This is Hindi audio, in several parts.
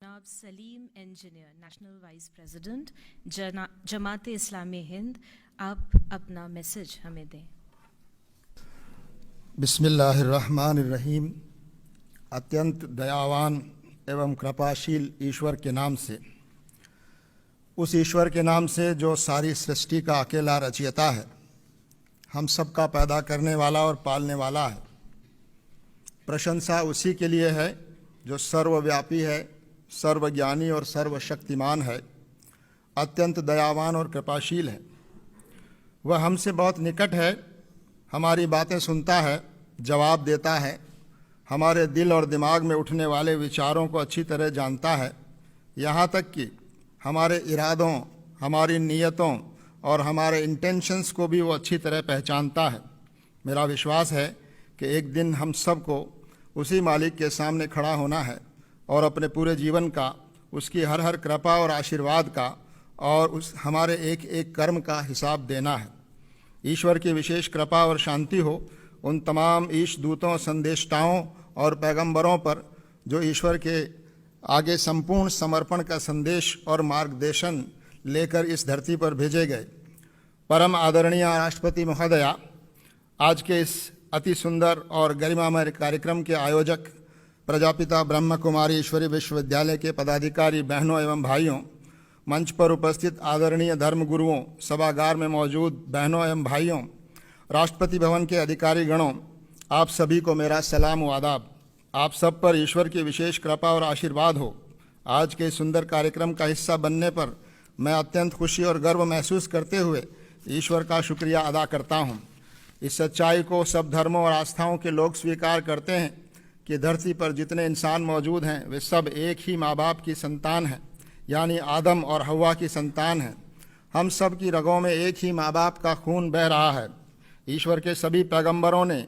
जनाब Salim engineer, national vice president Jamaat Islami Hind, आप अपना मैसेज हमें दें। बिस्मिल्लाहिर्रहमानिर्रहीम। अत्यंत दयावान एवं कृपाशील ईश्वर के नाम से, उस ईश्वर के नाम से जो सारी सृष्टि का अकेला रचयिता है, हम सब का पैदा करने वाला और पालने वाला है। प्रशंसा उसी के लिए है जो सर्वव्यापी है, सर्वज्ञानी और सर्वशक्तिमान है, अत्यंत दयावान और कृपाशील है। वह हमसे बहुत निकट है, हमारी बातें सुनता है, जवाब देता है, हमारे दिल और दिमाग में उठने वाले विचारों को अच्छी तरह जानता है। यहाँ तक कि हमारे इरादों, हमारी नीयतों और हमारे इंटेंशंस को भी वो अच्छी तरह पहचानता है। मेरा विश्वास है कि एक दिन हम सब को उसी मालिक के सामने खड़ा होना है और अपने पूरे जीवन का, उसकी हर हर कृपा और आशीर्वाद का और उस हमारे एक एक कर्म का हिसाब देना है। ईश्वर की विशेष कृपा और शांति हो उन तमाम ईश दूतों, संदेष्टाओं और पैगंबरों पर जो ईश्वर के आगे संपूर्ण समर्पण का संदेश और मार्गदर्शन लेकर इस धरती पर भेजे गए। परम आदरणीय राष्ट्रपति महोदया, आज के इस अति सुंदर और गरिमामय कार्यक्रम के आयोजक, प्रजापिता ब्रह्म कुमारी ईश्वरी विश्वविद्यालय के पदाधिकारी बहनों एवं भाइयों, मंच पर उपस्थित आदरणीय धर्म गुरुओं, सभागार में मौजूद बहनों एवं भाइयों, राष्ट्रपति भवन के अधिकारी गणों, आप सभी को मेरा सलाम व आदाब। आप सब पर ईश्वर की विशेष कृपा और आशीर्वाद हो। आज के सुंदर कार्यक्रम का हिस्सा बनने पर मैं अत्यंत खुशी और गर्व महसूस करते हुए ईश्वर का शुक्रिया अदा करता हूँ। इस सच्चाई को सब धर्मों और आस्थाओं के लोग स्वीकार करते हैं कि धरती पर जितने इंसान मौजूद हैं वे सब एक ही माँ बाप की संतान हैं, यानी आदम और हव्वा की संतान हैं। हम सब की रगों में एक ही माँ बाप का खून बह रहा है। ईश्वर के सभी पैगंबरों ने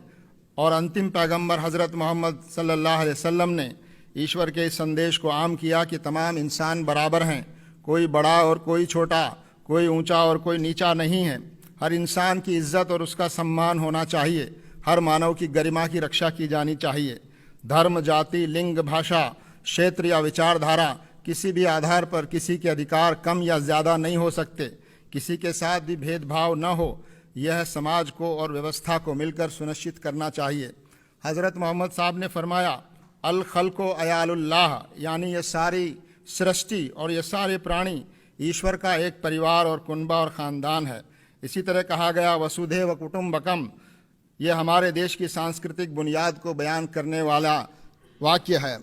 और अंतिम पैगंबर हज़रत मोहम्मद सल्लल्लाहु अलैहि वसल्लम ने ईश्वर के इस संदेश को आम किया कि तमाम इंसान बराबर हैं, कोई बड़ा और कोई छोटा, कोई ऊंचा और कोई नीचा नहीं है। हर इंसान की इज्जत और उसका सम्मान होना चाहिए। हर मानव की गरिमा की रक्षा की जानी चाहिए। धर्म, जाति, लिंग, भाषा, क्षेत्र या विचारधारा किसी भी आधार पर किसी के अधिकार कम या ज़्यादा नहीं हो सकते। किसी के साथ भी भेदभाव न हो, यह समाज को और व्यवस्था को मिलकर सुनिश्चित करना चाहिए। हज़रत मोहम्मद साहब ने फरमाया, अल खल्को अयालुल्लाह, यानी ये सारी सृष्टि और ये सारे प्राणी ईश्वर का एक परिवार और कुनबा और ख़ानदान है। इसी तरह कहा गया, वसुधैव कुटुम्बकम, ये हमारे देश की सांस्कृतिक बुनियाद को बयान करने वाला वाक्य है।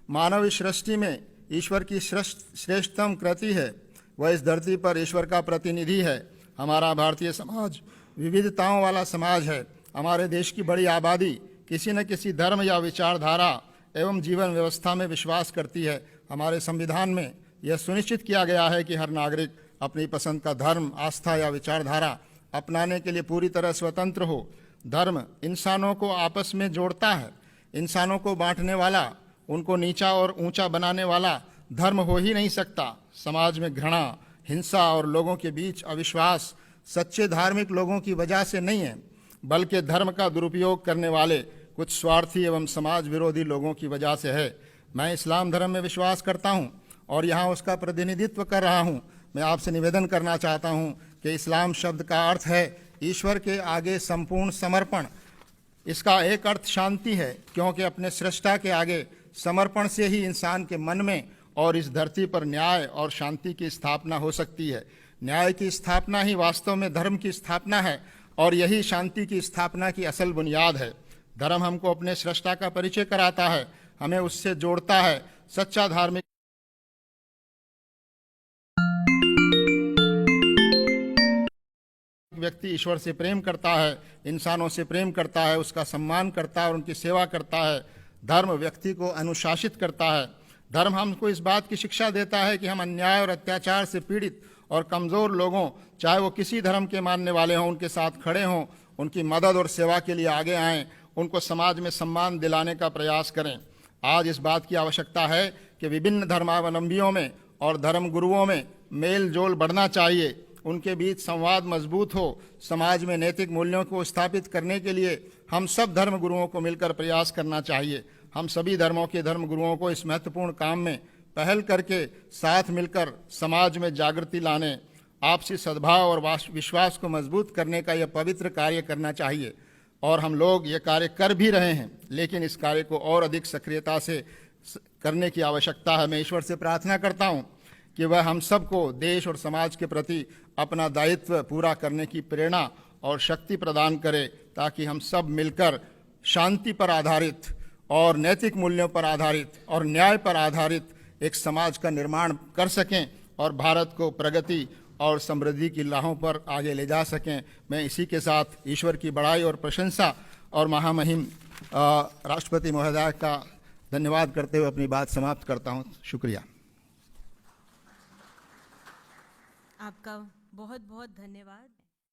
मानव इस सृष्टि में ईश्वर की श्रेष्ठतम कृति है। वह इस धरती पर ईश्वर का प्रतिनिधि है। हमारा भारतीय समाज विविधताओं वाला समाज है। हमारे देश की बड़ी आबादी किसी न किसी धर्म या विचारधारा एवं जीवन व्यवस्था में विश्वास करती है। हमारे संविधान में यह सुनिश्चित किया गया है कि हर नागरिक अपनी पसंद का धर्म, आस्था या विचारधारा अपनाने के लिए पूरी तरह स्वतंत्र हो। धर्म इंसानों को आपस में जोड़ता है। इंसानों को बांटने वाला, उनको नीचा और ऊंचा बनाने वाला धर्म हो ही नहीं सकता। समाज में घृणा, हिंसा और लोगों के बीच अविश्वास सच्चे धार्मिक लोगों की वजह से नहीं है, बल्कि धर्म का दुरुपयोग करने वाले कुछ स्वार्थी एवं समाज विरोधी लोगों की वजह से है। मैं इस्लाम धर्म में विश्वास करता हूँ और यहाँ उसका प्रतिनिधित्व कर रहा हूँ। मैं आपसे निवेदन करना चाहता हूँ कि इस्लाम शब्द का अर्थ है ईश्वर के आगे संपूर्ण समर्पण। इसका एक अर्थ शांति है, क्योंकि अपने सृष्टा के आगे समर्पण से ही इंसान के मन में और इस धरती पर न्याय और शांति की स्थापना हो सकती है। न्याय की स्थापना ही वास्तव में धर्म की स्थापना है और यही शांति की स्थापना की असल बुनियाद है। धर्म हमको अपने सृष्टा का परिचय कराता है, हमें उससे जोड़ता है। सच्चा धार्मिक व्यक्ति ईश्वर से प्रेम करता है, इंसानों से प्रेम करता है, उसका सम्मान करता है और उनकी सेवा करता है। धर्म व्यक्ति को अनुशासित करता है। धर्म हमको इस बात की शिक्षा देता है कि हम अन्याय और अत्याचार से पीड़ित और कमज़ोर लोगों, चाहे वो किसी धर्म के मानने वाले हों, उनके साथ खड़े हों, उनकी मदद और सेवा के लिए आगे आएँ, उनको समाज में सम्मान दिलाने का प्रयास करें। आज इस बात की आवश्यकता है कि विभिन्न धर्मावलंबियों में और धर्म गुरुओं में मेल जोल बढ़ना चाहिए, उनके बीच संवाद मजबूत हो। समाज में नैतिक मूल्यों को स्थापित करने के लिए हम सब धर्म गुरुओं को मिलकर प्रयास करना चाहिए। हम सभी धर्मों के धर्म गुरुओं को इस महत्वपूर्ण काम में पहल करके साथ मिलकर समाज में जागृति लाने, आपसी सद्भाव और विश्वास को मजबूत करने का यह पवित्र कार्य करना चाहिए। और हम लोग ये कार्य कर भी रहे हैं, लेकिन इस कार्य को और अधिक सक्रियता से करने की आवश्यकता है। मैं ईश्वर से प्रार्थना करता हूँ कि वह हम सबको देश और समाज के प्रति अपना दायित्व पूरा करने की प्रेरणा और शक्ति प्रदान करे, ताकि हम सब मिलकर शांति पर आधारित और नैतिक मूल्यों पर आधारित और न्याय पर आधारित एक समाज का निर्माण कर सकें और भारत को प्रगति और समृद्धि की राहों पर आगे ले जा सकें। मैं इसी के साथ ईश्वर की बड़ाई और प्रशंसा और महामहिम राष्ट्रपति महोदय का धन्यवाद करते हुए अपनी बात समाप्त करता हूँ। शुक्रिया। आपका बहुत बहुत धन्यवाद।